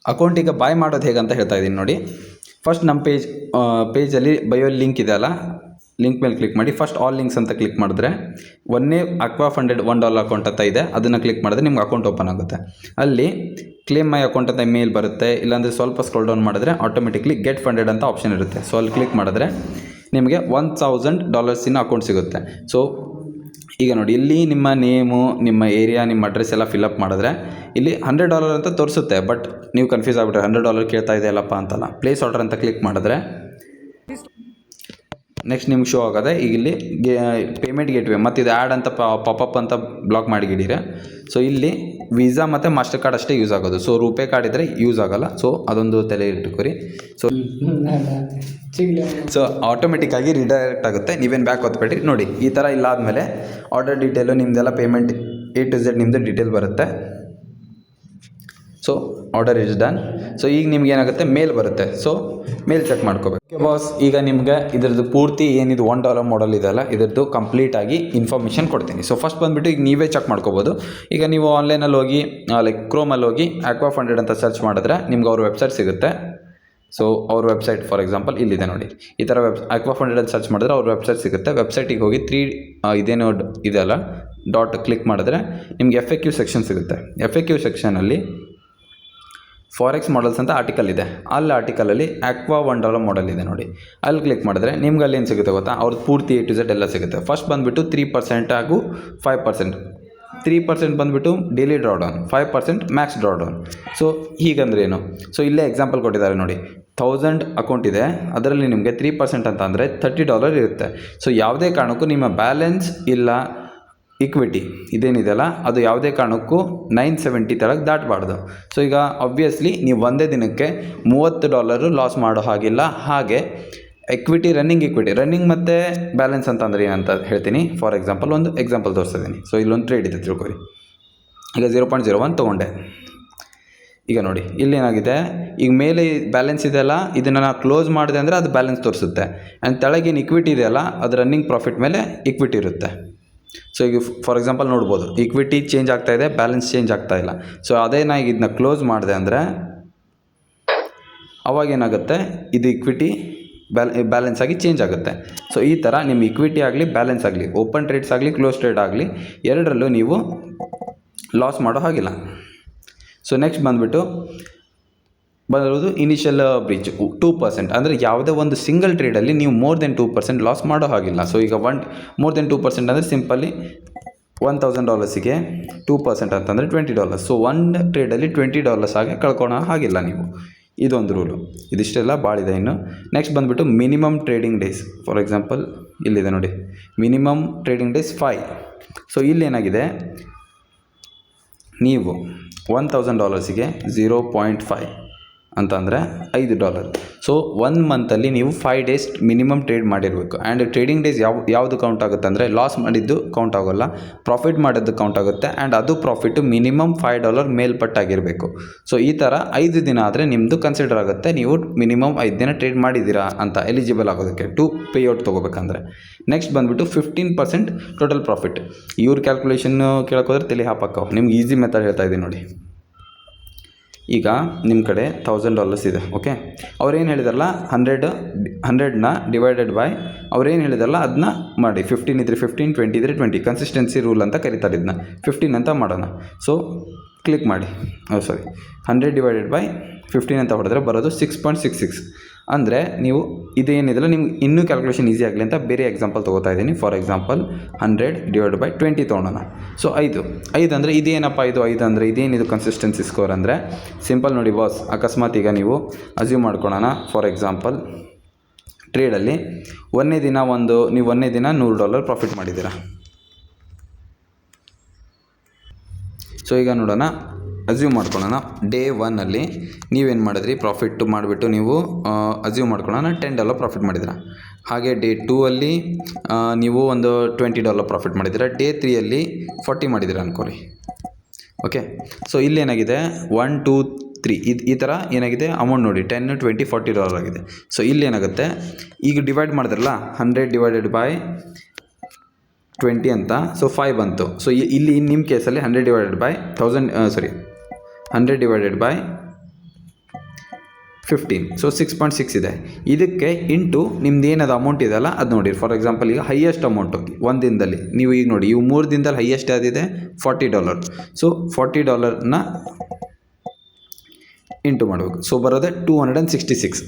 Account ಈಗ ಬಾಯ್ ಮಾಡೋದು ಹೇಗಂತ ಹೇಳ್ತಾ ಇದ್ದೀನಿ ನೋಡಿ. ಫಸ್ಟ್ ನಮ್ಮ ಪೇಜಲ್ಲಿ ಬಯೋ ಲಿಂಕ್ ಇದೆ ಅಲ್ಲ, ಲಿಂಕ್ ಮೇಲೆ ಕ್ಲಿಕ್ ಮಾಡಿ. ಫಸ್ಟ್ ಆಲ್ ಲಿಂಕ್ಸ್ ಅಂತ ಕ್ಲಿಕ್ ಮಾಡಿದ್ರೆ ಒಂದೇ ಅಕ್ವಾ ಫಂಡೆಡ್ $1 ಅಕೌಂಟ್ ಅಂತ ಇದೆ, ಅದನ್ನು ಕ್ಲಿಕ್ ಮಾಡಿದ್ರೆ ನಿಮ್ಗೆ ಅಕೌಂಟ್ ಓಪನ್ ಆಗುತ್ತೆ. ಅಲ್ಲಿ ಕ್ಲೇಮ್ ಮೈ ಅಕೌಂಟ್ ಅಂತ ಮೇಲ್ ಬರುತ್ತೆ, ಇಲ್ಲಾಂದರೆ ಸ್ವಲ್ಪ ಸ್ಕ್ರೋಲ್ ಡೌನ್ ಮಾಡಿದ್ರೆ ಆಟೋಮೆಟಿಕ್ಲಿ ಗೆಟ್ ಫಂಡೆಡ್ ಅಂತ ಆಪ್ಷನ್ ಇರುತ್ತೆ. ಸೊ ಅಲ್ಲಿ ಕ್ಲಿಕ್ ಮಾಡಿದ್ರೆ ನಿಮಗೆ $1,000 ಅಕೌಂಟ್ ಸಿಗುತ್ತೆ. ಸೊ ಈಗ ನೋಡಿ, ಇಲ್ಲಿ ನಿಮ್ಮ ನೇಮು, ನಿಮ್ಮ ಏರಿಯಾ, ನಿಮ್ಮ ಅಡ್ರೆಸ್ ಎಲ್ಲ ಫಿಲಪ್ ಮಾಡಿದ್ರೆ ಇಲ್ಲಿ $100 ಅಂತ ತೋರಿಸುತ್ತೆ. ಬಟ್ ನೀವು ಕನ್ಫ್ಯೂಸ್ ಆಗಿಬಿಟ್ರೆ $100 ಕೇಳ್ತಾ ಇದೆಯಲ್ಲಪ್ಪ ಅಂತಲ್ಲ. ಪ್ಲೇಸ್ ಆರ್ಡರ್ ಅಂತ ಕ್ಲಿಕ್ ಮಾಡಿದ್ರೆ ನೆಕ್ಸ್ಟ್ ನಿಮ್ಗೆ ಶೋ ಆಗೋದೆ. ಈಗ ಇಲ್ಲಿ ಪೇಮೆಂಟ್ ಗೇಟ್ವೇ ಮತ್ತು ಇದು ಆ್ಯಡ್ ಅಂತ ಪಾಪಪ್ ಅಂತ ಬ್ಲಾಕ್ ಮಾಡಿಗಿಡೀರ. ಸೊ ಇಲ್ಲಿ ವೀಸಾ ಮತ್ತು ಮಾಸ್ಟರ್ ಕಾರ್ಡ್ ಅಷ್ಟೇ ಯೂಸ್ ಆಗೋದು. ಸೊ ರೂಪೇ ಕಾರ್ಡ್ ಇದ್ದರೆ ಯೂಸ್ ಆಗೋಲ್ಲ. ಸೊ ಅದೊಂದು ತಲೆ ಇಟ್ಕೊರಿ. ಸೊ ಆಟೋಮೆಟಿಕ್ಕಾಗಿ ರಿಡೈರೆಕ್ಟ್ ಆಗುತ್ತೆ, ನೀವೇನು ಬ್ಯಾಕ್ ಹೊತ್ಬೇಡ್ರಿ. ನೋಡಿ ಈ ಥರ ಇಲ್ಲ ಆದಮೇಲೆ ಆರ್ಡರ್ ಡೀಟೇಲು ನಿಮ್ಮದೆಲ್ಲ ಪೇಮೆಂಟ್ A to Z ನಿಮ್ಮದು ಡೀಟೇಲ್ ಬರುತ್ತೆ. So order is done. So ಈಗ ನಿಮ್ಗೆ ಏನಾಗುತ್ತೆ, ಮೇಲ್ ಬರುತ್ತೆ. ಸೊ ಮೇಲ್ ಚೆಕ್ ಮಾಡ್ಕೋಬೇಕು. ಓಕೆ ಬಾಸ್, ಈಗ ನಿಮ್ಗೆ ಇದ್ರದ್ದು ಪೂರ್ತಿ ಏನಿದು $1 ಮಾಡಲ್ ಇದೆಯಲ್ಲ, ಇದ್ರದ್ದು ಕಂಪ್ಲೀಟಾಗಿ ಇನ್ಫಾರ್ಮೇಷನ್ ಕೊಡ್ತೀನಿ. ಸೊ ಫಸ್ಟ್ ಬಂದುಬಿಟ್ಟು ಈಗ ನೀವೇ ಚೆಕ್ ಮಾಡ್ಕೋಬೋದು. ಈಗ ನೀವು ಆನ್ಲೈನಲ್ಲಿ ಹೋಗಿ ಲೈಕ್ ಕ್ರೋಮಲ್ಲಿ ಹೋಗಿ ಅಕ್ವಾ ಫಂಡೆಡ್ ಅಂತ ಸರ್ಚ್ ಮಾಡಿದ್ರೆ ನಿಮ್ಗೆ ಅವ್ರ ವೆಬ್ಸೈಟ್ ಸಿಗುತ್ತೆ. ಸೊ ಅವ್ರ ವೆಬ್ಸೈಟ್ ಫಾರ್ ಎಕ್ಸಾಂಪಲ್ ಇಲ್ಲಿದೆ ನೋಡಿ. ಈ ಥರ ಅಕ್ವಾ ಫಂಡೆಡ್ ಅಂತ ಸರ್ಚ್ ಮಾಡಿದ್ರೆ ಅವ್ರ ವೆಬ್ಸೈಟ್ ಸಿಗುತ್ತೆ. ವೆಬ್ಸೈಟಿಗೆ ಹೋಗಿ ಇದೇನೋ ಇದೆಯಲ್ಲ ಡಾಟ್ ಕ್ಲಿಕ್ ಮಾಡಿದ್ರೆ ನಿಮ್ಗೆ FAQ ಸೆಕ್ಷನ್ ಸಿಗುತ್ತೆ. FAQ ಸೆಕ್ಷನಲ್ಲಿ ಫಾರೆಕ್ಸ್ ಮಾಡಲ್ಸ್ ಅಂತ ಆರ್ಟಿಕಲ್ ಇದೆ. ಅಲ್ಲಿ ಆರ್ಟಿಕಲಲ್ಲಿ ಅಕ್ವಾ $1 ಮಾಡಲ್ ಇದೆ ನೋಡಿ. ಅಲ್ಲಿ ಕ್ಲಿಕ್ ಮಾಡಿದ್ರೆ ನಿಮ್ಗೆ ಅಲ್ಲಿ ಏನು ಸಿಗುತ್ತೆ ಗೊತ್ತಾ, ಅವ್ರದ್ದು ಪೂರ್ತಿ A to Z ಎಲ್ಲ ಸಿಗುತ್ತೆ. ಫಸ್ಟ್ ಬಂದುಬಿಟ್ಟು 3% ಹಾಗೂ 5%. 3% ಬಂದುಬಿಟ್ಟು ಡೈಲಿ ಡ್ರಾಡೌನ್, 5% ಮ್ಯಾಕ್ಸ್ ಡ್ರಾಡೌನ್. ಸೊ ಹೀಗಂದ್ರೆ ಏನು? ಸೊ ಇಲ್ಲೇ ಎಕ್ಸಾಂಪಲ್ ಕೊಟ್ಟಿದ್ದಾರೆ ನೋಡಿ. 1000 ಅಕೌಂಟ್ ಇದೆ, ಅದರಲ್ಲಿ ನಿಮಗೆ 3% ಅಂತ ಅಂದರೆ $30 ಇರುತ್ತೆ. ಸೊ ಯಾವುದೇ ಕಾರಣಕ್ಕೂ ನಿಮ್ಮ ಬ್ಯಾಲೆನ್ಸ್ ಇಲ್ಲ ಇಕ್ವಿಟಿ ಇದೇನಿದೆಯಲ್ಲ ಅದು ಯಾವುದೇ ಕಾರಣಕ್ಕೂ 970 ತಳಗೆ ದಾಟಬಾರ್ದು. ಸೊ ಈಗ ಆಬ್ವಿಯಸ್ಲಿ ನೀವು ಒಂದೇ ದಿನಕ್ಕೆ $30 ಲಾಸ್ ಮಾಡೋ ಹಾಗಿಲ್ಲ. ಹಾಗೆ ರನ್ನಿಂಗ್ ಮತ್ತು ಬ್ಯಾಲೆನ್ಸ್ ಅಂತಂದರೆ ಏನಂತ ಹೇಳ್ತೀನಿ. ಫಾರ್ ಎಕ್ಸಾಂಪಲ್ ಒಂದು ಎಕ್ಸಾಂಪಲ್ ತೋರಿಸ್ತಿದ್ದೀನಿ. ಸೊ ಇಲ್ಲೊಂದು ಟ್ರೇಡ್ ಇದೆ ತಿಳ್ಕೊರಿ. ಈಗ 0.01 ತೊಗೊಂಡೆ. ಈಗ ನೋಡಿ ಇಲ್ಲೇನಾಗಿದೆ, ಈಗ ಮೇಲೆ ಬ್ಯಾಲೆನ್ಸ್ ಇದೆಯಲ್ಲ, ಇದನ್ನು ನಾನು ಕ್ಲೋಸ್ ಮಾಡಿದೆ ಅಂದರೆ ಅದು ಬ್ಯಾಲೆನ್ಸ್ ತೋರಿಸುತ್ತೆ. ಆ್ಯಂಡ್ ತೆಳಗೇನು ಇಕ್ವಿಟಿ ಇದೆಯಲ್ಲ, ಅದು ರನ್ನಿಂಗ್ ಪ್ರಾಫಿಟ್ ಮೇಲೆ ಇಕ್ವಿಟಿ ಇರುತ್ತೆ. ಸೊ ಈಗ ಫಾರ್ ಎಕ್ಸಾಂಪಲ್ ನೋಡ್ಬೋದು, ಇಕ್ವಿಟಿ ಚೇಂಜ್ ಆಗ್ತಾ ಇದೆ, ಬ್ಯಾಲೆನ್ಸ್ ಚೇಂಜ್ ಆಗ್ತಾ ಇಲ್ಲ. ಸೊ ಅದೇ ನಾ ಈಗ ಇದನ್ನ ಕ್ಲೋಸ್ ಮಾಡಿದೆ ಅಂದರೆ ಅವಾಗೇನಾಗುತ್ತೆ, ಇದು ಇಕ್ವಿಟಿ ಬ್ಯಾಲೆನ್ಸ್ ಆಗಿ ಚೇಂಜ್ ಆಗುತ್ತೆ. ಸೊ ಈ ಥರ ನಿಮ್ಮ ಇಕ್ವಿಟಿ ಆಗಲಿ ಬ್ಯಾಲೆನ್ಸ್ ಆಗಲಿ, ಓಪನ್ ಟ್ರೇಡ್ಸ್ ಆಗಲಿ ಕ್ಲೋಸ್ ಟ್ರೇಡ್ ಆಗಲಿ, ಎರಡರಲ್ಲೂ ನೀವು ಲಾಸ್ ಮಾಡೋ ಹಾಗಿಲ್ಲ. ಸೊ ನೆಕ್ಸ್ಟ್ ಬಂದುಬಿಟ್ಟು ಬರೋದು ಇನಿಷಿಯಲ್ ಬ್ರೀಚ್ 2%. ಅಂದರೆ ಯಾವುದೇ ಒಂದು ಸಿಂಗಲ್ ಟ್ರೇಡಲ್ಲಿ ನೀವು ಮೋರ್ ದೆನ್ 2% ಲಾಸ್ ಮಾಡೋ ಹಾಗಿಲ್ಲ. ಸೊ ಈಗ ಮೋರ್ ದೆನ್ 2% ಅಂದರೆ ಸಿಂಪಲ್ಲಿ $1,000ಗೆ 2% ಅಂತಂದರೆ $20. ಸೊ ಒಂದು ಟ್ರೇಡಲ್ಲಿ $20 ಆಗಿ ಕಳ್ಕೊಳೋ ಹಾಗಿಲ್ಲ ನೀವು. ಇದೊಂದು ರೂಲು. ಇದಿಷ್ಟೆಲ್ಲ ಭಾಳಿದೆ. ಇನ್ನು ನೆಕ್ಸ್ಟ್ ಬಂದುಬಿಟ್ಟು minimum trading days. For example ಇಲ್ಲಿದೆ ನೋಡಿ, ಮಿನಿಮಮ್ ಟ್ರೇಡಿಂಗ್ ಡೇಸ್ 5. ಸೊ ಇಲ್ಲೇನಾಗಿದೆ, ನೀವು $1,000ಗೆ 0.5 ಅಂತಂದರೆ $5. ಸೊ 1 ಮಂತಲ್ಲಿ ನೀವು 5 ಡೇಸ್ ಮಿನಿಮಮ್ ಟ್ರೇಡ್ ಮಾಡಿರಬೇಕು. ಆ್ಯಂಡ್ ಟ್ರೇಡಿಂಗ್ ಡೇಸ್ ಯಾವುದು ಕೌಂಟ್ ಆಗುತ್ತೆ ಅಂದರೆ ಲಾಸ್ ಮಾಡಿದ್ದು ಕೌಂಟ್ ಆಗೋಲ್ಲ, ಪ್ರಾಫಿಟ್ ಮಾಡಿದ್ದು ಕೌಂಟ್ ಆಗುತ್ತೆ. ಆ್ಯಂಡ್ ಅದು ಪ್ರಾಫಿಟ್ಟು ಮಿನಿಮಮ್ $5 ಮೇಲ್ಪಟ್ಟಾಗಿರಬೇಕು. ಸೊ ಈ ಥರ 5 ದಿನ ಆದರೆ ನಿಮ್ಮದು ಕನ್ಸಿಡರ್ ಆಗುತ್ತೆ, ನೀವು ಮಿನಿಮಮ್ 5 ದಿನ ಟ್ರೇಡ್ ಮಾಡಿದ್ದೀರಾ ಅಂತ ಎಲಿಜಿಬಲ್ ಆಗೋದಕ್ಕೆ ಟು ಪೇಔಟ್ ತೊಗೋಬೇಕಂದ್ರೆ. ನೆಕ್ಸ್ಟ್ ಬಂದುಬಿಟ್ಟು 15% ಟೋಟಲ್ ಪ್ರಾಫಿಟ್. ಇವ್ರ ಕ್ಯಾಲ್ಕುಲೇಷನ್ನು ಕೇಳೋಕ್ಕೋದ್ರೆ ತಲೆ ಹಾಪಕ್ಕವು. ನಿಮ್ಗೆ ಈಸಿ ಮೆಥಡ್ ಹೇಳ್ತಾ ಇದ್ದೀನಿ ನೋಡಿ. ಈಗ ನಿಮ್ಮ ಕಡೆ $1,000 ಇದೆ. ಓಕೆ, ಅವ್ರೇನು ಹೇಳಿದಾರಲ್ಲ 100ನ ಡಿವೈಡೆಡ್ ಬೈ ಅವ್ರೇನು ಹೇಳಿದಾರಲ್ಲ ಅದನ್ನ ಮಾಡಿ. 15 ಇದ್ದರೆ 15, 20 ಇದ್ದರೆ 20. ಕನ್ಸಿಸ್ಟೆನ್ಸಿ ರೂಲ್ ಅಂತ ಕರೀತಾರೆ ಇದನ್ನ. 15 ಅಂತ ಮಾಡೋಣ. ಸೊ ಕ್ಲಿಕ್ ಮಾಡಿ. 100 ಡಿವೈಡೆಡ್ ಬೈ 15 ಅಂತ ಹೊಡೆದ್ರೆ ಬರೋದು 6.66. ಅಂದರೆ ನೀವು ಇದೇನಿದೆಲ್ಲ ನಿಮ್ಗೆ ಇನ್ನೂ ಕ್ಯಾಲ್ಕುಲೇಷನ್ ಈಸಿ ಆಗಲಿ ಅಂತ ಬೇರೆ ಎಕ್ಸಾಂಪಲ್ ತೊಗೋತಾ ಇದ್ದೀನಿ. ಫಾರ್ ಎಕ್ಸಾಂಪಲ್ 100 ಡಿವೈಡ್ ಬೈ 20 ತೊಗೊಳೋಣ. ಸೊ 5 ಅಂದರೆ ಇದೇನಪ್ಪ, 5 ಅಂದರೆ ಇದೇನಿದು ಕನ್ಸಿಸ್ಟೆನ್ಸಿ ಸ್ಕೋರ್ ಅಂದರೆ ಸಿಂಪಲ್ ನೋಡಿ ಬಾಸ್. ಅಕಸ್ಮಾತ್ ಈಗ ನೀವು ಅಸ್ಯೂಮ್ ಮಾಡ್ಕೊಳ್ಳೋಣ, ಫಾರ್ ಎಕ್ಸಾಂಪಲ್ ಟ್ರೇಡಲ್ಲಿ ಒಂದೇ ದಿನ $100 ಪ್ರಾಫಿಟ್ ಮಾಡಿದ್ದೀರಾ. ಸೊ ಈಗ ನೋಡೋಣ, ಅಸ್ಯೂಮ್ ಮಾಡ್ಕೊಳ್ಳೋಣ ಡೇ 1ಅಲ್ಲಿ ನೀವೇನು ಮಾಡಿದ್ರಿ, ಪ್ರಾಫಿಟ್ ಮಾಡಿಬಿಟ್ಟು ನೀವು ಅಸ್ಯೂಮ್ ಮಾಡ್ಕೊಳ್ಳೋಣ $10 ಪ್ರಾಫಿಟ್ ಮಾಡಿದ್ದೀರಾ. ಹಾಗೆ ಡೇ 2ಅಲ್ಲಿ ನೀವು ಒಂದು $20 ಪ್ರಾಫಿಟ್ ಮಾಡಿದ್ದೀರಾ. ಡೇ 3ಅಲ್ಲಿ 40 ಮಾಡಿದ್ದೀರಾ ಅಂದ್ಕೊಳ್ಳಿ. ಓಕೆ, ಸೊ ಇಲ್ಲೇನಾಗಿದೆ 1, 2, 3 ಈ ಥರ ಏನಾಗಿದೆ ಅಮೌಂಟ್ ನೋಡಿ, $10, $20, $40 ಆಗಿದೆ. ಸೊ ಇಲ್ಲೇನಾಗುತ್ತೆ, ಈಗ ಡಿವೈಡ್ ಮಾಡಿದ್ರಲ್ಲ 100 ಡಿವೈಡೆಡ್ ಬೈ 20 ಅಂತ, ಸೊ 5 ಬಂತು. ಸೊ ಇಲ್ಲಿ ನಿಮ್ಮ ಕೇಸಲ್ಲಿ 100 divided by 100 divided by 15, so 6.6 ಇದೆ. ಇದಕ್ಕೆ ಇಂಟು ನಿಮ್ದು ಏನದು ಅಮೌಂಟ್ ಇದೆಯಲ್ಲ ಅದು ನೋಡಿ. ಫಾರ್ ಎಕ್ಸಾಂಪಲ್ ಈಗ ಹೈಯೆಸ್ಟ್ ಅಮೌಂಟು ಒಂದು ದಿನದಲ್ಲಿ ನೀವು ಈಗ ನೋಡಿ, ಇವು 3 ದಿನದಲ್ಲಿ ಹೈಯೆಸ್ಟ್ ಯಾವುದಿದೆ $40. ಸೊ $40ನ ಇಂಟು ಮಾಡಬೇಕು. ಸೊ ಬರೋದೆ 266.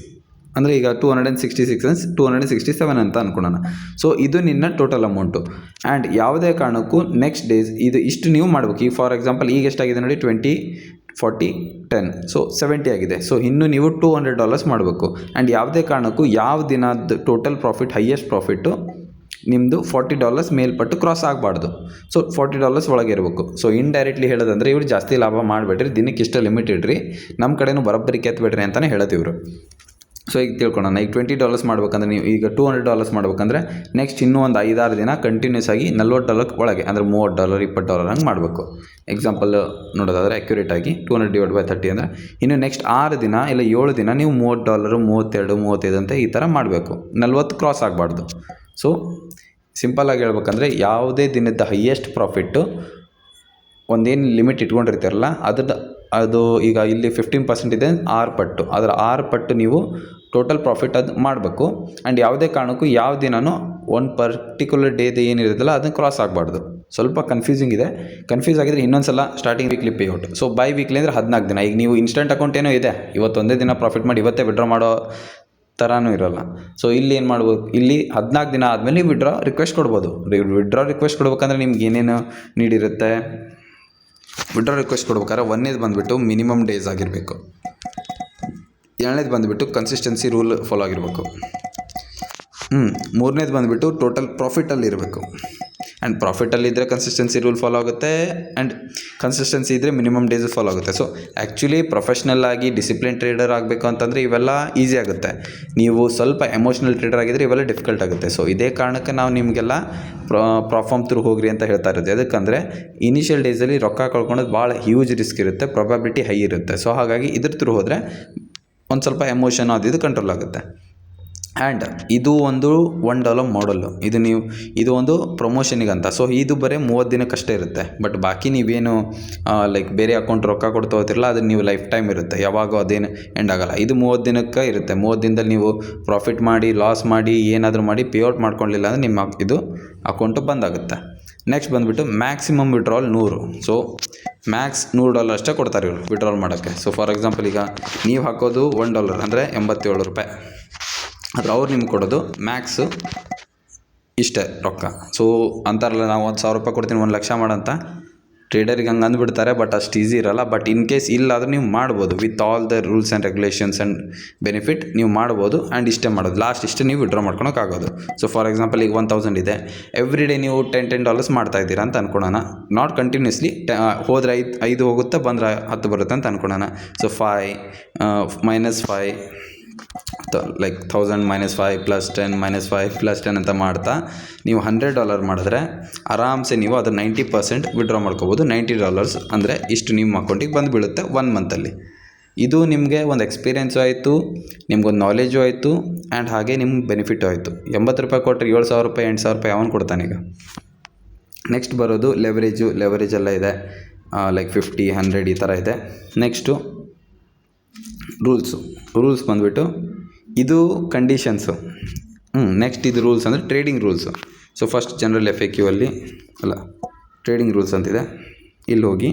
ಅಂದರೆ ಈಗ 266 267 ಅಂತ ಅಂದ್ಕೊಳ್ಳೋಣ. ಸೊ ಇದು ನಿನ್ನ ಟೋಟಲ್ ಅಮೌಂಟು. ಆ್ಯಂಡ್ ಯಾವುದೇ ಕಾರಣಕ್ಕೂ ನೆಕ್ಸ್ಟ್ ಡೇಸ್ ಇದು ಇಷ್ಟು ನೀವು ಮಾಡಬೇಕು. ಈಗ ಫಾರ್ ಎಕ್ಸಾಂಪಲ್ ಈಗ ಎಷ್ಟಾಗಿದೆ ನೋಡಿ, 20, 40, 10, ಸೊ 70 ಆಗಿದೆ. ಸೊ ಇನ್ನು ನೀವು $200 ಮಾಡಬೇಕು. ಆ್ಯಂಡ್ ಯಾವುದೇ ಕಾರಣಕ್ಕೂ ಯಾವ ದಿನದ ಟೋಟಲ್ ಪ್ರಾಫಿಟ್ ಹೈಯೆಸ್ಟ್ ಪ್ರಾಫಿಟ್ಟು ನಿಮ್ಮದು $40 ಮೇಲ್ಪಟ್ಟು ಕ್ರಾಸ್ ಆಗಬಾರ್ದು. ಸೊ $40 ಒಳಗೆ ಇರಬೇಕು. ಸೊ ಇಂಡೈರೆಕ್ಟ್ಲಿ ಹೇಳೋದಂದರೆ ಇವ್ರು ಜಾಸ್ತಿ ಲಾಭ ಮಾಡಬೇಡ್ರಿ, ದಿನಕ್ಕೆ ಇಷ್ಟ ಲಿಮಿಟ್ ಇಡ್ರಿ, ನಮ್ಮ ಕಡೆನೂ ಬರೋಬ್ಬರಿ ಕೆತ್ತಬೇಡ್ರಿ ಅಂತಲೇ ಹೇಳತ್ತಿವ್ರು. ಸೊ ಈಗ ತಿಳ್ಕೊಳ್ಳೋಣ, ಈಗ $20 ಮಾಡ್ಬೇಕಂದ್ರೆ ನೀವು ಈಗ $200 ಮಾಡ್ಬೇಕಂದ್ರೆ ನೆಕ್ಸ್ಟ್ ಇನ್ನೂ ಒಂದು 5-6 ದಿನ ಕಂಟಿನ್ಯೂಸ್ ಆಗಿ $40 ಒಳಗೆ, ಅಂದರೆ $30, $20 ಹಂಗೆ ಮಾಡಬೇಕು. ಎಕ್ಸಾಂಪಲ್ ನೋಡೋದಾದರೆ ಅಕ್ಯುರೇಟಾಗಿ 200/30 ಅಂದರೆ ಇನ್ನು ನೆಕ್ಸ್ಟ್ 6 ದಿನ ಇಲ್ಲ 7 ದಿನ ನೀವು $30, $32, $35 ಅಂತ ಈ ಥರ ಮಾಡಬೇಕು. 40 ಕ್ರಾಸ್ ಆಗಬಾರ್ದು. ಸೊ ಸಿಂಪಲ್ಲಾಗಿ ಹೇಳ್ಬೇಕಂದ್ರೆ ಯಾವುದೇ ದಿನದ ಹೈಯೆಸ್ಟ್ ಪ್ರಾಫಿಟ್ಟು ಒಂದೇನು ಲಿಮಿಟ್ ಇಟ್ಕೊಂಡಿರ್ತೀರಲ್ಲ ಅದು ಈಗ ಇಲ್ಲಿ 15% ಇದೆ, 6 ಪಟ್ಟು, ಅದರ 6 ಪಟ್ಟು ನೀವು ಟೋಟಲ್ ಪ್ರಾಫಿಟ್ ಅದು ಮಾಡಬೇಕು. ಆ್ಯಂಡ್ ಯಾವುದೇ ಕಾರಣಕ್ಕೂ ಯಾವ ದಿನವೂ ಒಂದು ಪರ್ಟಿಕ್ಯುಲರ್ ಡೇದು ಏನಿರುತ್ತಲ್ಲ ಅದನ್ನು ಕ್ರಾಸ್ ಆಗಬಾರ್ದು. ಸ್ವಲ್ಪ ಕನ್ಫ್ಯೂಸಿಂಗ್ ಇದೆ. ಕನ್ಫ್ಯೂಸ್ ಆಗಿದ್ರೆ ಇನ್ನೊಂದು ಸಲ starting weekly payout. So by weekly ಅಂದರೆ 14 ದಿನ. ಈಗ ನೀವು ಇನ್ಸ್ಟೆಂಟ್ ಅಕೌಂಟ್ ಏನೋ ಇದೆ, ಇವತ್ತು ಒಂದೇ ದಿನ ಪ್ರಾಫಿಟ್ ಮಾಡಿ ಇವತ್ತೇ ವಿಡ್ರಾ ಮಾಡೋ ಥರನೂ ಇರೋಲ್ಲ. ಸೊ ಇಲ್ಲಿ ಏನು ಮಾಡ್ಬೋದು, ಇಲ್ಲಿ 14 ದಿನ ಆದಮೇಲೆ ನೀವು ವಿಡ್ರಾ ರಿಕ್ವೆಸ್ಟ್ ಕೊಡ್ಬೋದು. ವಿಡ್ರಾ ರಿಕ್ವೆಸ್ಟ್ ಕೊಡ್ಬೇಕಂದ್ರೆ ನಿಮ್ಗೆ ಏನೇನು ನೀಡಿರುತ್ತೆ, ವಿಡ್ರಾ ರಿಕ್ವೆಸ್ಟ್ ಕೊಡ್ಬೇಕಾದ್ರೆ 1ನೇದು ಬಂದುಬಿಟ್ಟು ಮಿನಿಮಮ್ ಡೇಸ್ ಆಗಿರಬೇಕು, 2ನೇದು ಬಂದುಬಿಟ್ಟು ಕನ್ಸಿಸ್ಟೆನ್ಸಿ ರೂಲ್ ಫಾಲೋ ಆಗಿರಬೇಕು, 3ನೇದು ಬಂದುಬಿಟ್ಟು ಟೋಟಲ್ ಪ್ರಾಫಿಟಲ್ಲಿ ಇರಬೇಕು. ಆ್ಯಂಡ್ ಪ್ರಾಫಿಟಲ್ಲಿದ್ದರೆ ಕನ್ಸಿಸ್ಟೆನ್ಸಿ ರೂಲ್ ಫಾಲೋ ಆಗುತ್ತೆ, ಆ್ಯಂಡ್ ಕನ್ಸಿಸ್ಟೆನ್ಸಿ ಇದ್ದರೆ ಮಿನಿಮಮ್ ಡೇಸು ಫಾಲೋ ಆಗುತ್ತೆ. ಸೊ ಆ್ಯಕ್ಚುಲಿ ಪ್ರೊಫೆಷ್ನಲ್ ಆಗಿ ಡಿಸಿಪ್ಲಿನ್ ಟ್ರೇಡರ್ ಆಗಬೇಕು ಅಂತಂದರೆ ಇವೆಲ್ಲ ಈಸಿ ಆಗುತ್ತೆ. ನೀವು ಸ್ವಲ್ಪ ಎಮೋಷ್ನಲ್ ಟ್ರೇಡರ್ ಆಗಿದ್ದರೆ ಇವೆಲ್ಲ ಡಿಫಿಕಲ್ಟ್ ಆಗುತ್ತೆ. ಸೊ ಇದೇ ಕಾರಣಕ್ಕೆ ನಾವು ನಿಮಗೆಲ್ಲ ಪ್ರಾಫಾರ್ಮ್ ಥ್ರೂ ಹೋಗ್ರಿ ಅಂತ ಹೇಳ್ತಾ ಇರೋದು. ಯಾಕಂದರೆ ಇನಿಷಿಯಲ್ ಡೇಸಲ್ಲಿ ರೊಕ್ಕ ಕಳ್ಕೊಳ್ಳೋದು ಭಾಳ ಹ್ಯೂಜ್ ರಿಸ್ಕ್ ಇರುತ್ತೆ, ಪ್ರೊಬಬಿಲಿಟಿ ಹೈ ಇರುತ್ತೆ. ಸೊ ಹಾಗಾಗಿ ಇದ್ರ ಥ್ರೂ ಹೋದರೆ ಒಂದು ಸ್ವಲ್ಪ ಎಮೋಷನ್ ಅದು ಕಂಟ್ರೋಲ್ ಆಗುತ್ತೆ. ಆ್ಯಂಡ್ ಇದು ಒಂದು $1 ಮಾಡಲ್ಲು. ಇದು ಒಂದು ಪ್ರಮೋಷನಿಗಂತ. ಸೊ ಇದು ಬರೀ 30 ದಿನಕ್ಕಷ್ಟೇ ಇರುತ್ತೆ. ಬಟ್ ಬಾಕಿ ನೀವೇನು ಲೈಕ್ ಬೇರೆ ಅಕೌಂಟ್ ರೊಕ್ಕ ಕೊಡ್ತಾ ಹೋಗ್ತಿರಲ್ಲ, ಅದು ನೀವು ಲೈಫ್ ಟೈಮ್ ಇರುತ್ತೆ, ಯಾವಾಗ ಅದೇನು ಎಂಡ್ ಆಗೋಲ್ಲ. ಇದು 30 ದಿನಕ್ಕೆ ಇರುತ್ತೆ. 30 ದಿನದಲ್ಲಿ ನೀವು ಪ್ರಾಫಿಟ್ ಮಾಡಿ ಲಾಸ್ ಮಾಡಿ ಏನಾದರೂ ಮಾಡಿ ಪೇಔಟ್ ಮಾಡ್ಕೊಳ್ಳಿಲ್ಲ ಅಂದರೆ ನಿಮ್ಮ ಇದು ಅಕೌಂಟು ಬಂದಾಗುತ್ತೆ. ನೆಕ್ಸ್ಟ್ ಬಂದುಬಿಟ್ಟು ಮ್ಯಾಕ್ಸಿಮಮ್ ವಿಡ್ರಾಲ್ 100. ಸೊ ಮ್ಯಾಕ್ಸ್ $100 ಅಷ್ಟೇ ಕೊಡ್ತಾರೆ ಇವರು ವಿಡ್ರಾಲ್ ಮಾಡೋಕ್ಕೆ. ಸೊ ಫಾರ್ ಎಕ್ಸಾಂಪಲ್ ಈಗ ನೀವು ಹಾಕೋದು $1 ಅಂದರೆ $87. ಆದರೆ ಅವ್ರು ನಿಮ್ಗೆ ಕೊಡೋದು ಮ್ಯಾಕ್ಸು ಇಷ್ಟೇ ರೊಕ್ಕ. ಸೊ ಅಂತಾರಲ್ಲ, ನಾವು $1,000 ಕೊಡ್ತೀನಿ 1 ಲಕ್ಷ ಮಾಡಂತ ಟ್ರೇಡರಿಗೆ ಹಂಗೆ ಅಂದ್ಬಿಡ್ತಾರೆ. ಬಟ್ ಅಷ್ಟು ಈಸಿ ಇರೋಲ್ಲ. ಬಟ್ ಇನ್ ಕೇಸ್ ಇಲ್ಲಾದರೂ ನೀವು ಮಾಡ್ಬೋದು, with all the rules and regulations and benefit ನೀವು ಮಾಡ್ಬೋದು. ಆ್ಯಂಡ್ ಇಷ್ಟೇ ಮಾಡೋದು, ಲಾಸ್ಟ್ ಇಷ್ಟೇ ನೀವು ವಿಡ್ರಾ ಮಾಡ್ಕೊಳಕ್ಕಾಗೋದು. ಸೊ ಫಾರ್ ಎಕ್ಸಾಂಪಲ್ ಈಗ 1000 ಇದೆ, ಎವ್ರಿ ಡೇ ನೀವು $10 ಮಾಡ್ತಾಯಿದ್ದೀರಾ ಅಂತ ಅಂದ್ಕೊಳ್ಳೋಣ. ನಾಟ್ ಕಂಟಿನ್ಯೂಸ್ಲಿ, ಹೋದರೆ 5 ಹೋಗುತ್ತೆ, ಬಂದರೆ 10 ಬರುತ್ತೆ ಅಂತ ಅಂದ್ಕೊಳ್ಳೋಣ. ಸೊ 5 -5 ಲೈಕ್ 1000 -5 +10 -5 +10 ಅಂತ ಮಾಡ್ತಾ ನೀವು $100 ಮಾಡಿದ್ರೆ ಆರಾಮ್ಸೆ ನೀವು ಅದು 90% ವಿಡ್ರಾ ಮಾಡ್ಕೋಬೋದು. $90 ಅಂದರೆ ಇಷ್ಟು ನಿಮ್ಮ ಅಕೌಂಟಿಗೆ ಬಂದು ಬೀಳುತ್ತೆ 1 ಮಂತಲ್ಲಿ. ಇದು ನಿಮಗೆ ಒಂದು ಎಕ್ಸ್ಪೀರಿಯೆನ್ಸು ಆಯಿತು, ನಿಮ್ಗೊಂದು ನಾಲೆಜು ಆಯಿತು, ಆ್ಯಂಡ್ ಹಾಗೆ ನಿಮ್ಗೆ ಬೆನಿಫಿಟು ಆಯಿತು. $80 ಕೊಟ್ಟರೆ $7,000 $8,000 ಅವನು ಕೊಡ್ತಾನೀಗ. ನೆಕ್ಸ್ಟ್ ಬರೋದು ಲೆವರೇಜ್ ಎಲ್ಲ ಇದೆ, ಲೈಕ್ 50, 100 ಈ ಥರ ಇದೆ. ನೆಕ್ಸ್ಟು ರೂಲ್ಸ್ ಬಂದುಬಿಟ್ಟು ಇದು ಕಂಡೀಷನ್ಸು. ನೆಕ್ಸ್ಟ್ ಇದು ರೂಲ್ಸ್ ಅಂದರೆ trading rules. So first general FAQ ಅಲ್ಲಿ ಟ್ರೇಡಿಂಗ್ ರೂಲ್ಸ್ ಅಂತಿದೆ. ಇಲ್ಲಿ ಹೋಗಿ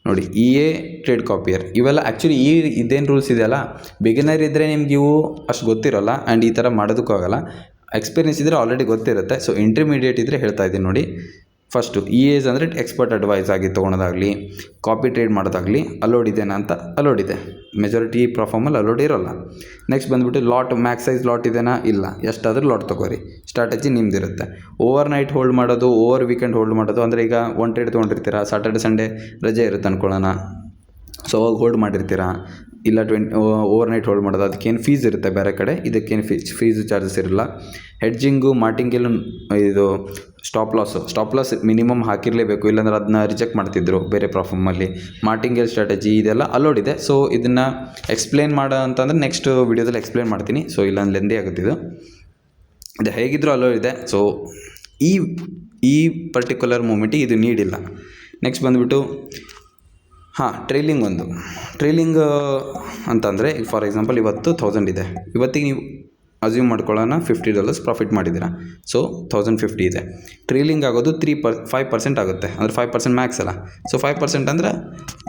ನೋಡಿ, EA ಟ್ರೇಡ್ ಕಾಪಿಯರ್ ಇವೆಲ್ಲ ಆ್ಯಕ್ಚುಲಿ ಇದೇನು ರೂಲ್ಸ್ ಇದೆಯಲ್ಲ, ಬಿಗಿನರ್ ಇದ್ದರೆ ನಿಮ್ಗೆ ಇವು ಅಷ್ಟು ಗೊತ್ತಿರೋಲ್ಲ, ಆ್ಯಂಡ್ ಈ ಥರ ಮಾಡೋದಕ್ಕೂ ಆಗೋಲ್ಲ. ಎಕ್ಸ್ಪೀರಿಯನ್ಸ್ ಇದ್ದರೆ ಆಲ್ರೆಡಿ ಗೊತ್ತಿರುತ್ತೆ. ಸೊ ಇಂಟರ್ಮೀಡಿಯೇಟ್ ಇದ್ದರೆ ಹೇಳ್ತಾ ಇದ್ದೀನಿ ನೋಡಿ. ಫಸ್ಟು EAs ಅಂದರೆ ಎಕ್ಸ್ಪರ್ಟ್ ಅಡ್ವೈಸ್ ಆಗಿ ತೊಗೊಳೋದಾಗಲಿ, ಕಾಪಿ ಟ್ರೇಡ್ ಮಾಡೋದಾಗಲಿ ಅಲೋಡ್ ಇದೆನಾ ಅಂತ ಅಲೋಡ್ ಇದೆ. ಮೆಜಾರಿಟಿ ಪ್ರಾಫಾರ್ಮಲ್ಲಿ ಅಲೋಡ್ ಇರೋಲ್ಲ. ನೆಕ್ಸ್ಟ್ ಬಂದುಬಿಟ್ಟು ಮ್ಯಾಕ್ಸ್ ಸೈಜ್ ಲಾಟ್ ಇದೆನಾ, ಇಲ್ಲ, ಎಷ್ಟಾದರೂ ಲಾಟ್ ತೊಗೋರಿ. ಸ್ಟ್ರಾಟಜಿ ನಿಮ್ದಿರುತ್ತೆ. ಓವರ್ ನೈಟ್ ಹೋಲ್ಡ್ ಮಾಡೋದು, ಓವರ್ ವೀಕೆಂಡ್ ಹೋಲ್ಡ್ ಮಾಡೋದು, ಅಂದರೆ ಈಗ 1 ಟ್ರೇಡ್ ತೊಗೊಂಡಿರ್ತೀರ, ಸ್ಯಾಟರ್ಡೆ ಸಂಡೇ ರಜೆ ಇರುತ್ತೆ ಅಂದ್ಕೊಳ್ಳೋಣ. ಸೊ ಅವಾಗ ಹೋಲ್ಡ್ ಮಾಡಿರ್ತೀರಾ, ಇಲ್ಲ ಓವರ್ ನೈಟ್ ಹೋಲ್ಡ್ ಮಾಡೋದು, ಅದಕ್ಕೇನು ಫೀಸ್ ಇರುತ್ತೆ ಬೇರೆ ಕಡೆ, ಇದಕ್ಕೇನು ಫೀಸು ಚಾರ್ಜಸ್ ಇರಲ್ಲ. ಹೆಡ್ಜಿಂಗು ಮಾರ್ಟಿಂಗೆಲ್ಲ ಇದು ಸ್ಟಾಪ್ ಲಾಸ್ ಮಿನಿಮಮ್ ಹಾಕಿರಲೇಬೇಕು, ಇಲ್ಲಾಂದ್ರೆ ಅದನ್ನ ರಿಜೆಕ್ಟ್ ಮಾಡ್ತಿದ್ರು ಬೇರೆ ಪ್ರಾಫಾರ್ಮಲ್ಲಿ. ಮಾರ್ಟಿಂಗೆಲ್ ಸ್ಟ್ರಾಟಜಿ ಇದೆಲ್ಲ ಅಲೋಡ್ ಇದೆ. ಸೊ ಇದನ್ನು ಎಕ್ಸ್ಪ್ಲೇನ್ ಮಾಡೋ ಅಂತಂದರೆ ನೆಕ್ಸ್ಟ್ ವೀಡಿಯೋದಲ್ಲಿ ಎಕ್ಸ್ಪ್ಲೇನ್ ಮಾಡ್ತೀನಿ. ಸೊ ಇಲ್ಲ ಲೆಂದಿ ಆಗುತ್ತೆ ಇದು ಹೇಗಿದ್ದರೂ ಅಲೋಡ್ ಇದೆ. ಸೊ ಈ ಪರ್ಟಿಕ್ಯುಲರ್ ಮೂಮೆಂಟಿಗೆ ಇದು ನೀಡಿಲ್ಲ. ನೆಕ್ಸ್ಟ್ ಬಂದುಬಿಟ್ಟು ಹಾಂ, ಟ್ರೇಲಿಂಗ್ ಅಂತಂದರೆ ಈಗ ಫಾರ್ ಎಕ್ಸಾಂಪಲ್ ಇವತ್ತು 1000 ಇದೆ. ಇವತ್ತಿಗೆ ನೀವು ಅಸ್ಯೂಮ್ ಮಾಡ್ಕೊಳ್ಳೋಣ $50 ಪ್ರಾಫಿಟ್ ಮಾಡಿದ್ದೀರಾ. ಸೊ 1050 ಇದೆ. ಟ್ರೇಲಿಂಗ್ ಆಗೋದು 5% ಆಗುತ್ತೆ, ಅಂದರೆ 5% ಮ್ಯಾಕ್ಸ್ ಅಲ್ಲ. ಸೊ 5% ಅಂದರೆ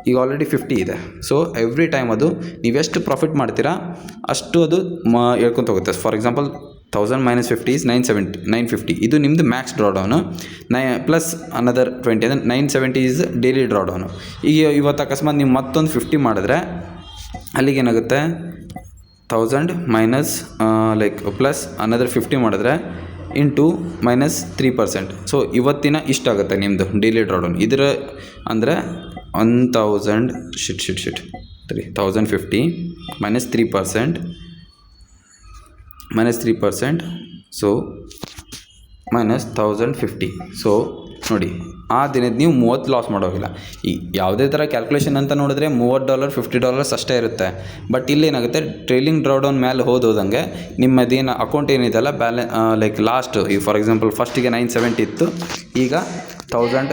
ಈಗ ಆಲ್ರೆಡಿ 50 ಇದೆ. ಸೊ ಎವ್ರಿ ಟೈಮ್ ಅದು ನೀವೆಷ್ಟು ಪ್ರಾಫಿಟ್ ಮಾಡ್ತೀರಾ ಅಷ್ಟು ಅದು ಹೇಳ್ಕೊತ ಹೋಗುತ್ತೆ. For example 1000 - 50 is 950. ಇದು ನಿಮ್ಮದು ಮ್ಯಾಕ್ಸ್ ಡ್ರಾಡೌನು. ಪ್ಲಸ್ ಅನದರ್ 20 ಅಂದರೆ 970 ಈಸ್ ಡೈಲಿ ಡ್ರಾಡೌನು. ಈಗ ಇವತ್ತು ಅಕಸ್ಮಾತ್ ನೀವು ಮತ್ತೊಂದು 50 ಮಾಡಿದ್ರೆ ಅಲ್ಲಿಗೇನಾಗುತ್ತೆ 1000 ಮೈನಸ್ ಪ್ಲಸ್ ಅನದರ್ 50 ಮಾಡಿದ್ರೆ ಇಂಟು -3%. ಸೊ ಇವತ್ತಿನ ಇಷ್ಟಾಗುತ್ತೆ ನಿಮ್ಮದು ಡೈಲಿ ಡ್ರಾಡೌನ್. ಇದರ ಅಂದರೆ 1000 1050 -3%, ಸೊ -1050. ಸೊ ನೋಡಿ, ಆ ದಿನದ ನೀವು 30 ಲಾಸ್ ಮಾಡೋಗಿಲ್ಲ. ಈ ಯಾವುದೇ ಥರ ಕ್ಯಾಲ್ಕುಲೇಷನ್ ಅಂತ ನೋಡಿದ್ರೆ $30 $50 ಅಷ್ಟೇ ಇರುತ್ತೆ. ಬಟ್ ಇಲ್ಲೇನಾಗುತ್ತೆ, ಟ್ರೇಲಿಂಗ್ ಡ್ರಾಡೌನ್ ಮೇಲೆ ಹೋದಂಗೆ ನಿಮ್ಮದೇನು ಅಕೌಂಟ್ ಏನಿದೆಲ್ಲ ಲಾಸ್ಟ್ ಈಗ ಫಾರ್ ಎಕ್ಸಾಂಪಲ್ ಫಸ್ಟಿಗೆ 970 ಇತ್ತು, ಈಗ 1000